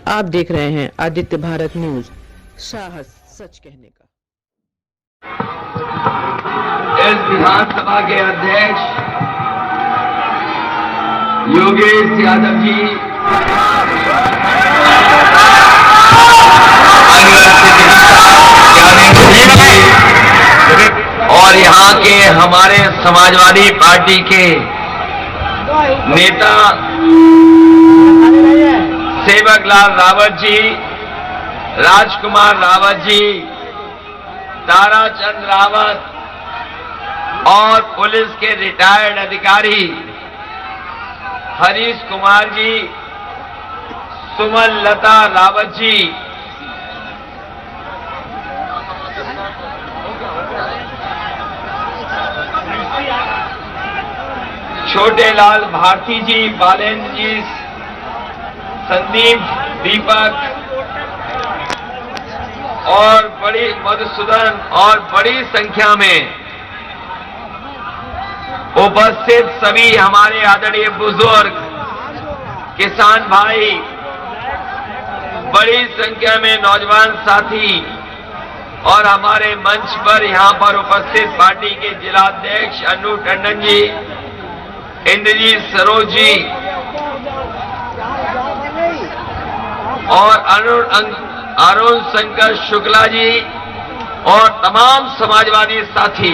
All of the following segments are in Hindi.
आप देख रहे हैं आदित्य भारत न्यूज, साहस सच कहने का। इस विधानसभा के अध्यक्ष योगेश यादव जी, और यहाँ के हमारे समाजवादी पार्टी के नेता सेवक लाल रावत जी, राजकुमार रावत जी, ताराचंद रावत और पुलिस के रिटायर्ड अधिकारी हरीश कुमार जी, सुमन लता रावत जी, छोटे लाल भारती जी, बालेन्द्र जी, संदीप, दीपक और बड़ी मधुसूदन और बड़ी संख्या में उपस्थित सभी हमारे आदरणीय बुजुर्ग किसान भाई, बड़ी संख्या में नौजवान साथी और हमारे मंच पर यहां पर उपस्थित पार्टी के जिलाध्यक्ष अन्नू टंडन जी, इंद्रजीत सरोज जी और अरुण शंकर शुक्ला जी और तमाम समाजवादी साथी,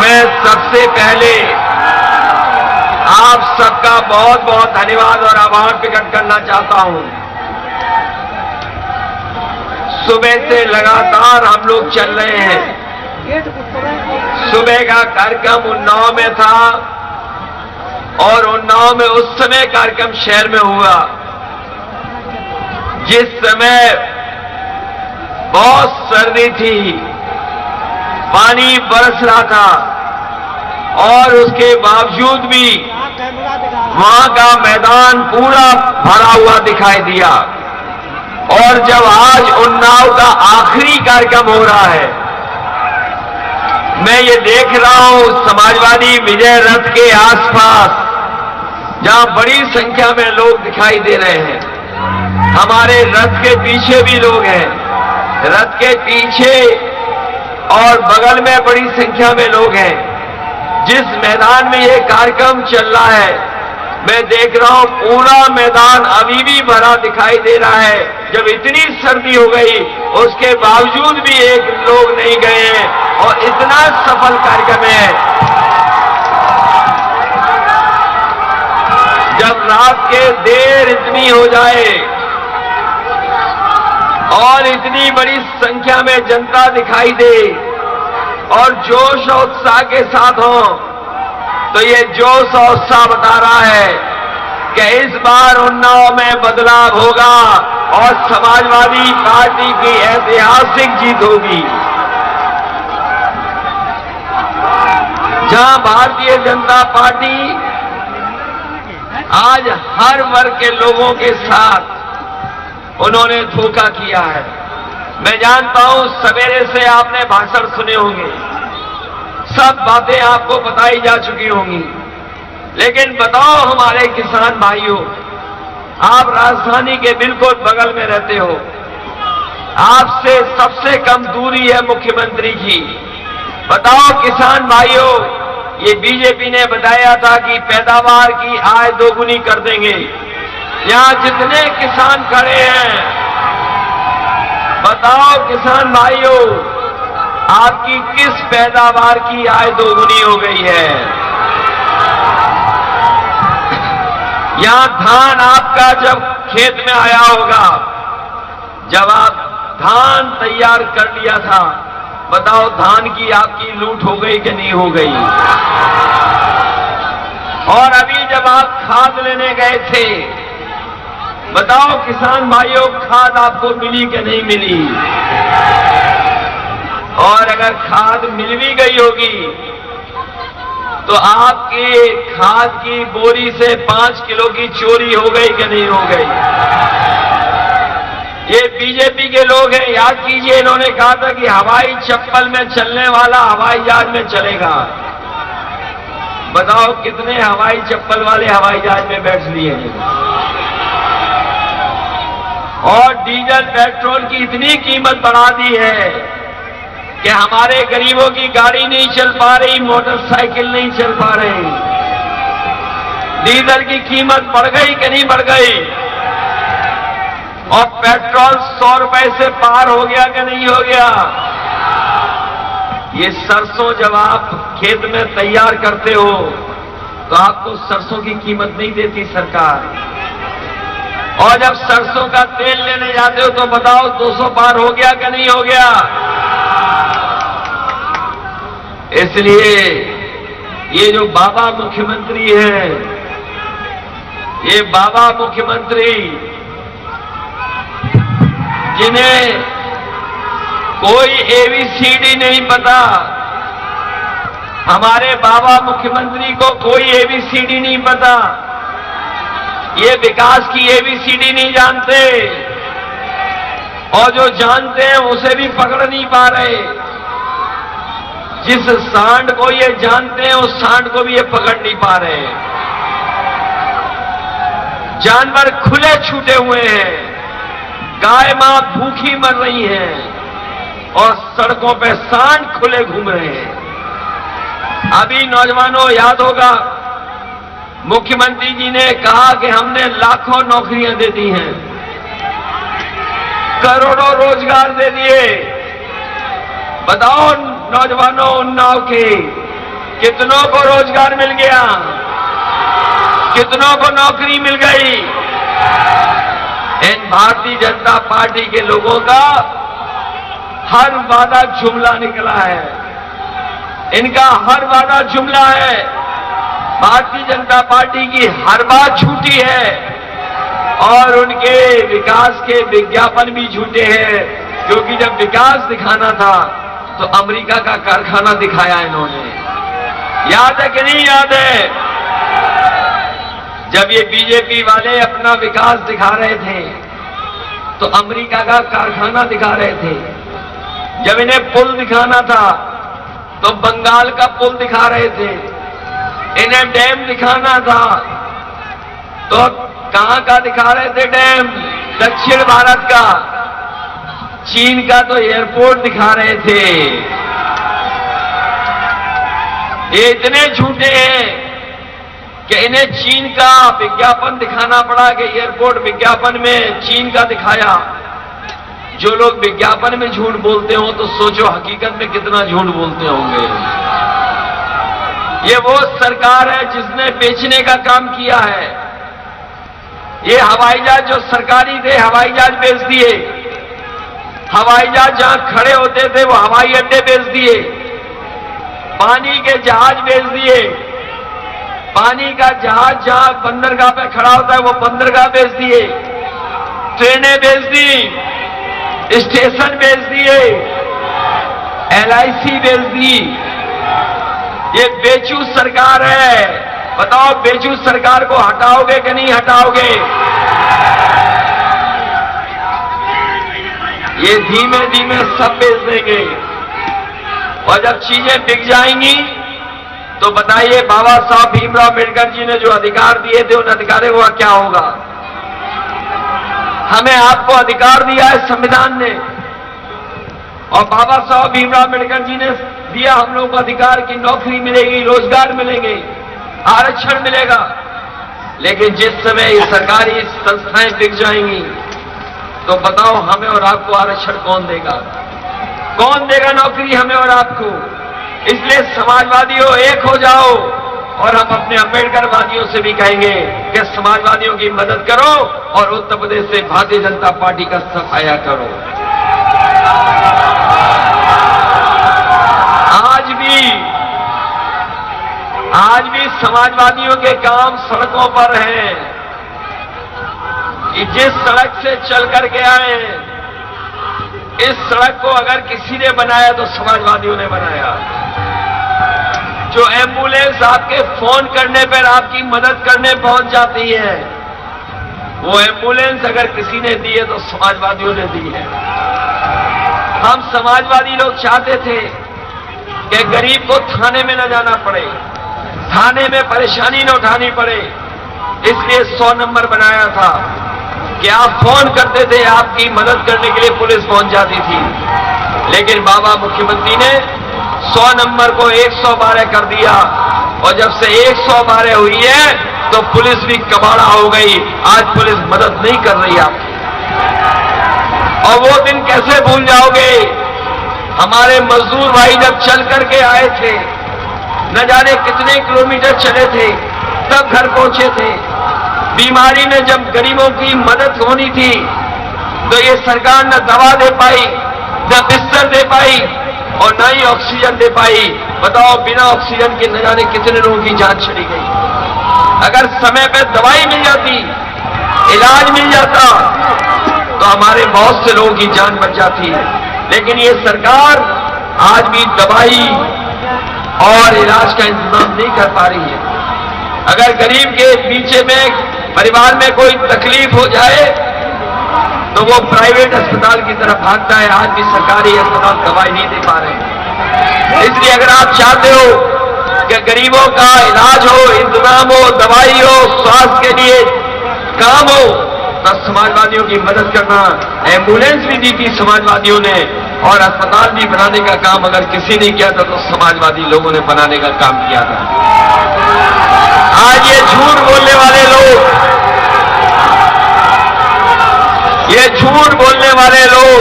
मैं सबसे पहले आप सबका बहुत बहुत धन्यवाद और आभार प्रकट करना चाहता हूं। सुबह से लगातार हम लोग चल रहे हैं। सुबह का कार्यक्रम उन्नाव में था और उन्नाव में उस समय कार्यक्रम शहर में हुआ जिस समय बहुत सर्दी थी, पानी बरस रहा था और उसके बावजूद भी वहां का मैदान पूरा भरा हुआ दिखाई दिया। और जब आज उन्नाव का आखिरी कार्यक्रम हो रहा है, मैं ये देख रहा हूं समाजवादी विजय रथ के आसपास जहां बड़ी संख्या में लोग दिखाई दे रहे हैं, हमारे रथ के पीछे भी लोग हैं, रथ के पीछे और बगल में बड़ी संख्या में लोग हैं। जिस मैदान में ये कार्यक्रम चल रहा है, मैं देख रहा हूं पूरा मैदान अभी भी भरा दिखाई दे रहा है। जब इतनी सर्दी हो गई उसके बावजूद भी एक लोग नहीं गए हैं और इतना सफल कार्यक्रम है। जब रात के देर इतनी हो जाए और इतनी बड़ी संख्या में जनता दिखाई दे और जोश और उत्साह के साथ हो, तो ये जोश और उत्साह बता रहा है कि इस बार उन्नाव में बदलाव होगा और समाजवादी पार्टी की ऐतिहासिक जीत होगी। जहां भारतीय जनता पार्टी आज हर वर्ग के लोगों के साथ उन्होंने धोखा किया है। मैं जानता हूं सवेरे से आपने भाषण सुने होंगे, सब बातें आपको बताई जा चुकी होंगी, लेकिन बताओ हमारे किसान भाइयों, आप राजधानी के बिल्कुल बगल में रहते हो, आपसे सबसे कम दूरी है मुख्यमंत्री की। बताओ किसान भाइयों, ये बीजेपी ने बताया था कि पैदावार की आय दोगुनी कर देंगे। यहां जितने किसान खड़े हैं, बताओ किसान भाइयों, आपकी किस पैदावार की आय दोगुनी हो गई है? यहां धान आपका जब खेत में आया होगा, जब आप धान तैयार कर लिया था, बताओ धान की आपकी लूट हो गई कि नहीं हो गई? और अभी जब आप खाद लेने गए थे, बताओ किसान भाइयों, खाद आपको मिली कि नहीं मिली? और अगर खाद मिल भी गई होगी तो आपकी खाद की बोरी से 5 किलो की चोरी हो गई कि नहीं हो गई? ये बीजेपी के लोग हैं, याद कीजिए, इन्होंने कहा था कि हवाई चप्पल में चलने वाला हवाई जहाज में चलेगा। बताओ कितने हवाई चप्पल वाले हवाई जहाज में बैठ लिए हैं। और डीजल पेट्रोल की इतनी कीमत बढ़ा दी है कि हमारे गरीबों की गाड़ी नहीं चल पा रही, मोटरसाइकिल नहीं चल पा रही। डीजल की कीमत बढ़ गई कि नहीं बढ़ गई? और पेट्रोल 100 रुपए से पार हो गया कि नहीं हो गया? ये सरसों जब आप खेत में तैयार करते हो तो आपको सरसों की कीमत नहीं देती सरकार, और जब सरसों का तेल लेने जाते हो तो बताओ 200 पार हो गया कि नहीं हो गया? इसलिए ये जो बाबा मुख्यमंत्री हैं, ये बाबा मुख्यमंत्री जिन्हें कोई एबीसीडी नहीं पता, हमारे बाबा मुख्यमंत्री को कोई एबीसीडी नहीं पता, ये विकास की एबीसीडी नहीं जानते, और जो जानते हैं उसे भी पकड़ नहीं पा रहे। जिस सांड को ये जानते हैं उस सांड को भी ये पकड़ नहीं पा रहे। जानवर खुले छूटे हुए हैं, गाय मां भूखी मर रही हैं, और सड़कों पे सांड खुले घूम रहे हैं। अभी नौजवानों याद होगा, मुख्यमंत्री जी ने कहा कि हमने लाखों नौकरियां दे दी हैं, करोड़ों रोजगार दे दिए। बताओ नौजवानों उन्नाव के कितनों को रोजगार मिल गया, कितनों को नौकरी मिल गई? इन भारतीय जनता पार्टी के लोगों का हर वादा जुमला निकला है, इनका हर वादा जुमला है। भारतीय जनता पार्टी की हर बात झूठी है, और उनके विकास के विज्ञापन भी झूठे हैं, क्योंकि जब विकास दिखाना था तो अमेरिका का कारखाना दिखाया इन्होंने। याद है कि नहीं याद है? जब ये बीजेपी वाले अपना विकास दिखा रहे थे तो अमेरिका का कारखाना दिखा रहे थे। जब इन्हें पुल दिखाना था तो बंगाल का पुल दिखा रहे थे। इन्हें डैम दिखाना था तो कहां का दिखा रहे थे डैम? दक्षिण भारत का। चीन का तो एयरपोर्ट दिखा रहे थे। ये इतने झूठे हैं कि इन्हें चीन का विज्ञापन दिखाना पड़ा कि एयरपोर्ट विज्ञापन में चीन का दिखाया। जो लोग विज्ञापन में झूठ बोलते हो तो सोचो हकीकत में कितना झूठ बोलते होंगे। ये वो सरकार है जिसने बेचने का काम किया है। ये हवाई जहाज जो सरकारी थे, हवाई जहाज बेच दिए। हवाई जहाज जहां खड़े होते थे वो हवाई अड्डे बेच दिए। पानी के जहाज बेच दिए। पानी का जहाज जहां बंदरगाह पे खड़ा होता है वो बंदरगाह बेच दिए। ट्रेनें बेच दी, स्टेशन बेच दिए, LIC बेच दी। ये बेचू सरकार है। बताओ बेचू सरकार को हटाओगे कि नहीं हटाओगे? ये धीमे धीमे सब बेच देंगे, और जब चीजें बिक जाएंगी तो बताइए बाबा साहब भीमराव अम्बेडकर जी ने जो अधिकार दिए थे उन अधिकारों का क्या होगा? हमें आपको अधिकार दिया है संविधान ने, और बाबा साहब भीमराव अम्बेडकर जी ने दिया हम लोगों को अधिकार की नौकरी मिलेगी, रोजगार मिलेंगे, आरक्षण मिलेगा। लेकिन जिस समय ये सरकारी संस्थाएं बिक जाएंगी तो बताओ हमें और आपको आरक्षण कौन देगा? कौन देगा नौकरी हमें और आपको? इसलिए समाजवादियों एक हो जाओ, और हम अपने अम्बेडकरवादियों से भी कहेंगे कि समाजवादियों की मदद करो और उत्तर प्रदेश से भारतीय जनता पार्टी का सफाया करो। आज भी समाजवादियों के काम सड़कों पर हैं। कि जिस सड़क से चल करके आए, इस सड़क को अगर किसी ने बनाया तो समाजवादियों ने बनाया। जो एम्बुलेंस आपके फोन करने पर आपकी मदद करने पहुंच जाती है, वो एम्बुलेंस अगर किसी ने दी है तो समाजवादियों ने दी है। हम समाजवादी लोग चाहते थे कि गरीब को थाने में न जाना पड़े, थाने में परेशानी न उठानी पड़े, इसलिए 100 नंबर बनाया था कि आप फोन करते थे, आपकी मदद करने के लिए पुलिस पहुंच जाती थी। लेकिन बाबा मुख्यमंत्री ने 100 नंबर को 112 कर दिया, और जब से 112 हुई है तो पुलिस भी कबाड़ा हो गई। आज पुलिस मदद नहीं कर रही आपकी। और वो दिन कैसे भूल जाओगे, हमारे मजदूर भाई जब चल करके आए थे, न जाने कितने किलोमीटर चले थे, तब घर पहुंचे थे। बीमारी में जब गरीबों की मदद होनी थी तो ये सरकार न दवा दे पाई, न बिस्तर दे पाई, और न ही ऑक्सीजन दे पाई। बताओ, बिना ऑक्सीजन के न जाने कितने लोगों की जान चली गई। अगर समय पे दवाई मिल जाती, इलाज मिल जाता, तो हमारे बहुत से लोगों की जान बच जाती है। लेकिन ये सरकार आज भी दवाई और इलाज का इंतजाम नहीं कर पा रही है। अगर गरीब के पीछे में परिवार में कोई तकलीफ हो जाए तो वो प्राइवेट अस्पताल की तरफ भागता है। आज भी सरकारी अस्पताल दवाई नहीं दे पा रहे। इसलिए अगर आप चाहते हो कि गरीबों का इलाज हो, इंतजाम हो, दवाई हो, स्वास्थ्य के लिए काम हो, तो समाजवादियों की मदद करना। एम्बुलेंस भी दी थी समाजवादियों ने, और अस्पताल भी बनाने का काम अगर किसी ने किया था तो समाजवादी लोगों ने बनाने का काम किया था। आज ये झूठ बोलने वाले लोग, ये झूठ बोलने वाले लोग,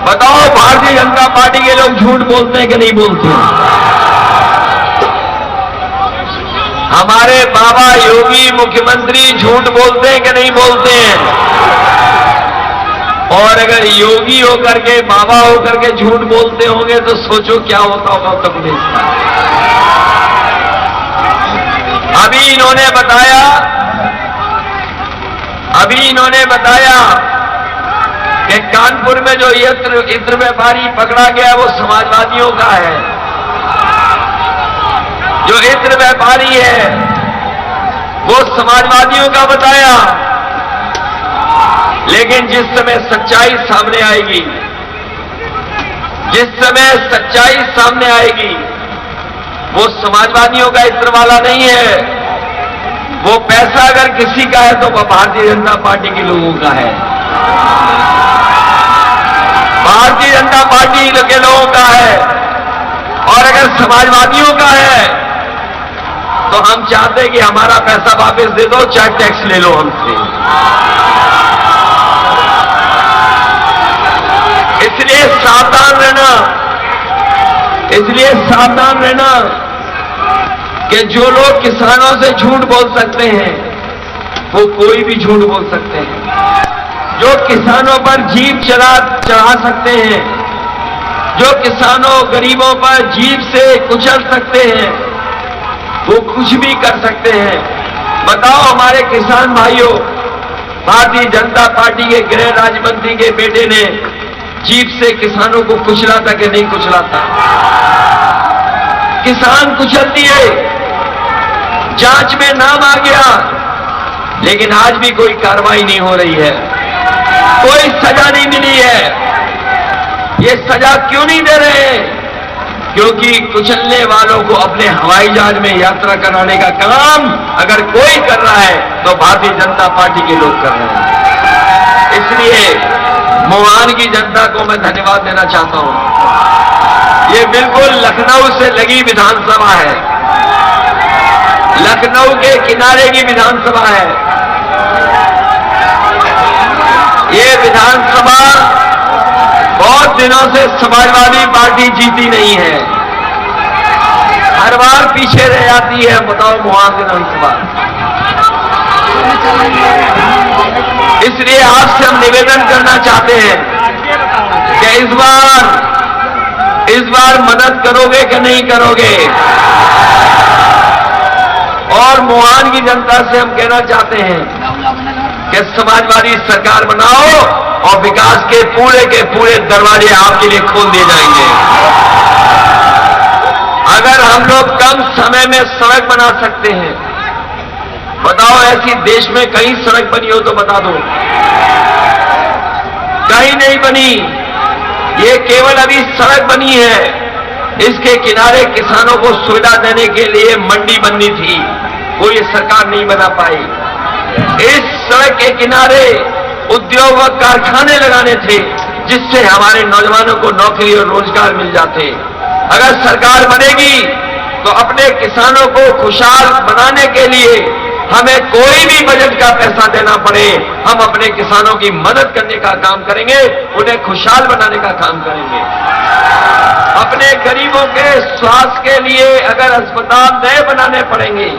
बताओ भारतीय जनता पार्टी के लोग झूठ बोलते हैं कि नहीं बोलते हैं? हमारे बाबा योगी मुख्यमंत्री झूठ बोलते हैं कि नहीं बोलते हैं? और अगर योगी होकर के, बाबा होकर के झूठ बोलते होंगे तो सोचो क्या होता होगा उत्तर प्रदेश का। अभी इन्होंने बताया कि कानपुर में जो इत्र व्यापारी पकड़ा गया वो समाजवादियों का है। जो इत्र व्यापारी है वो समाजवादियों का बताया। लेकिन जिस समय सच्चाई सामने आएगी, वो समाजवादियों का इत्र वाला नहीं है। वो पैसा अगर किसी का है तो वह भारतीय जनता पार्टी के लोगों का है। भारतीय जनता पार्टी के लोगों का है। और अगर समाजवादियों का है तो हम चाहते हैं कि हमारा पैसा वापस दे दो, चाहे टैक्स ले लो हमसे। इसलिए सावधान रहना कि जो लोग किसानों से झूठ बोल सकते हैं वो कोई भी झूठ बोल सकते हैं। जो किसानों पर जीभ चढ़ा सकते हैं, जो किसानों गरीबों पर जीभ से कुचल सकते हैं, वो कुछ भी कर सकते हैं। बताओ हमारे किसान भाइयों, भारतीय जनता पार्टी के गृह राज्य मंत्री के बेटे ने जीभ से किसानों को कुचला था कि नहीं कुचला था? किसान कुचल दिए, जांच में नाम आ गया, लेकिन आज भी कोई कार्रवाई नहीं हो रही है, कोई सजा नहीं मिली है। ये सजा क्यों नहीं दे रहे? क्योंकि कुचलने वालों को अपने हवाई जहाज में यात्रा कराने का काम अगर कोई कर रहा है तो भारतीय जनता पार्टी के लोग कर रहे हैं। इसलिए मोहान की जनता को मैं धन्यवाद देना चाहता हूं। ये बिल्कुल लखनऊ से लगी विधानसभा है, लखनऊ के किनारे की विधानसभा है। ये विधानसभा बहुत दिनों से समाजवादी पार्टी जीती नहीं है, हर बार पीछे रह जाती है। बताओ मोहान विधानसभा। इसलिए आपसे हम निवेदन करना चाहते हैं कि इस बार मदद करोगे कि नहीं करोगे? और मोहान की जनता से हम कहना चाहते हैं कि समाजवादी सरकार बनाओ और विकास के पूरे दरवाजे आपके लिए खोल दिए जाएंगे। अगर हम लोग कम समय में सड़क बना सकते हैं, बताओ ऐसी देश में कहीं सड़क बनी हो तो बता दो। कहीं नहीं बनी। ये केवल अभी सड़क बनी है, इसके किनारे किसानों को सुविधा देने के लिए मंडी बननी थी, वो ये सरकार नहीं बना पाई। इस सड़क के किनारे उद्योग व कारखाने लगाने थे, जिससे हमारे नौजवानों को नौकरी और रोजगार मिल जाते। अगर सरकार बनेगी तो अपने किसानों को खुशहाल बनाने के लिए हमें कोई भी बजट का पैसा देना पड़े, हम अपने किसानों की मदद करने का काम करेंगे, उन्हें खुशहाल बनाने का काम करेंगे। अपने गरीबों के स्वास्थ्य के लिए अगर अस्पताल नए बनाने पड़ेंगे,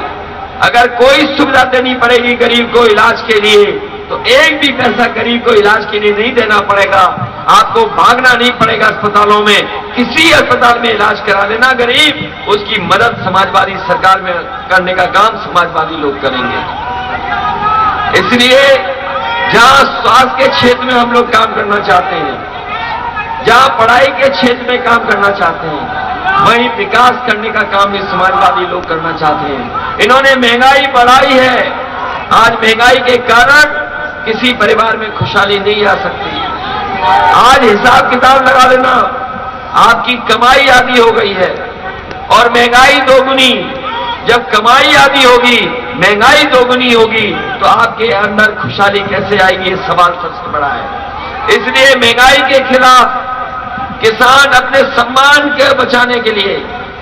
अगर कोई सुविधा देनी पड़ेगी गरीब को इलाज के लिए, तो एक भी पैसा गरीब को इलाज के लिए नहीं देना पड़ेगा। आपको भागना नहीं पड़ेगा अस्पतालों में, किसी अस्पताल में इलाज करा लेना गरीब, उसकी मदद समाजवादी सरकार में करने का काम समाजवादी लोग करेंगे। इसलिए जहां स्वास्थ्य के क्षेत्र में हम लोग काम करना चाहते हैं, जहां पढ़ाई के क्षेत्र में काम करना चाहते हैं, वहीं विकास करने का काम भी समाजवादी लोग करना चाहते हैं। इन्होंने महंगाई बढ़ाई है, आज महंगाई के कारण किसी परिवार में खुशहाली नहीं आ सकती। आज हिसाब किताब लगा लेना, आपकी कमाई आधी हो गई है और महंगाई दोगुनी। जब कमाई आधी होगी, महंगाई दोगुनी होगी, तो आपके अंदर खुशहाली कैसे आएगी, ये सवाल सबसे बड़ा है। इसलिए महंगाई के खिलाफ किसान अपने सम्मान के बचाने के लिए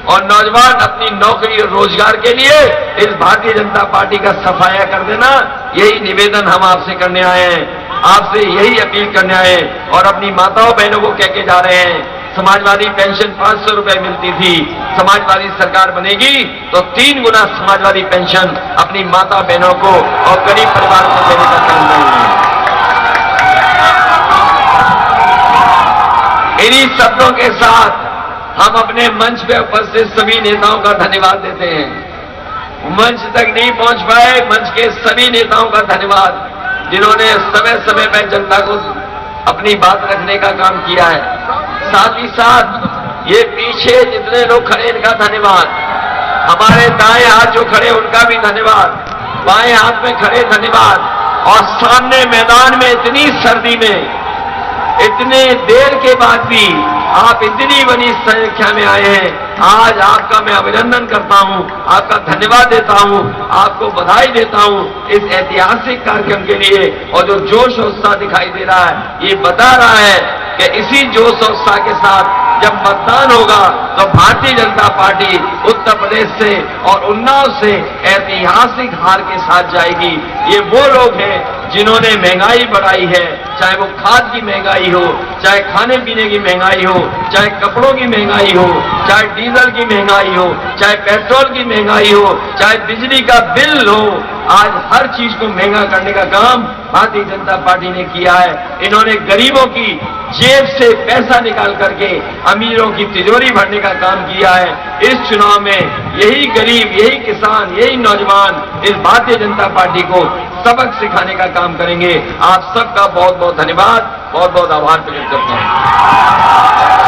और नौजवान अपनी नौकरी और रोजगार के लिए इस भारतीय जनता पार्टी का सफाया कर देना, यही निवेदन हम आपसे करने आए हैं, आपसे यही अपील करने आए हैं। और अपनी माताओं बहनों को कह के जा रहे हैं, समाजवादी पेंशन 500 रुपए मिलती थी, समाजवादी सरकार बनेगी तो 3 गुना समाजवादी पेंशन अपनी माता बहनों को और गरीब परिवारों को देने का काम करेंगे। इन्हीं शब्दों के साथ हम अपने मंच पे उपस्थित सभी नेताओं का धन्यवाद देते हैं। मंच तक नहीं पहुंच पाए, मंच के सभी नेताओं का धन्यवाद, जिन्होंने समय समय पर जनता को अपनी बात रखने का काम किया है। साथ ही साथ ये पीछे जितने लोग खड़े, इनका धन्यवाद। हमारे दाएं हाथ जो खड़े, उनका भी धन्यवाद। बाएं हाथ में खड़े, धन्यवाद। और सामने मैदान में इतनी सर्दी में, इतने देर के बाद भी आप इतनी बड़ी संख्या में आए हैं, आज आपका मैं अभिनंदन करता हूं, आपका धन्यवाद देता हूं, आपको बधाई देता हूं इस ऐतिहासिक कार्यक्रम के लिए। और जो जोश और उत्साह दिखाई दे रहा है, ये बता रहा है कि इसी जोश और उत्साह के साथ जब मतदान होगा तो भारतीय जनता पार्टी उत्तर प्रदेश से और उन्नाव से ऐतिहासिक हार के साथ जाएगी। ये वो लोग हैं जिन्होंने महंगाई बढ़ाई है, चाहे वो खाद की महंगाई हो, चाहे खाने पीने की महंगाई हो, चाहे कपड़ों की महंगाई हो, चाहे डीजल की महंगाई हो, चाहे पेट्रोल की महंगाई हो, चाहे बिजली का बिल हो। आज हर चीज को महंगा करने का काम भारतीय जनता पार्टी ने किया है। इन्होंने गरीबों की जेब से पैसा निकाल करके अमीरों की तिजोरी भरने का काम किया है। इस चुनाव में यही गरीब, यही किसान, यही नौजवान इस भारतीय जनता पार्टी को सबक सिखाने का काम करेंगे। आप सबका बहुत बहुत धन्यवाद, बहुत बहुत आभार प्रकट करता हूं।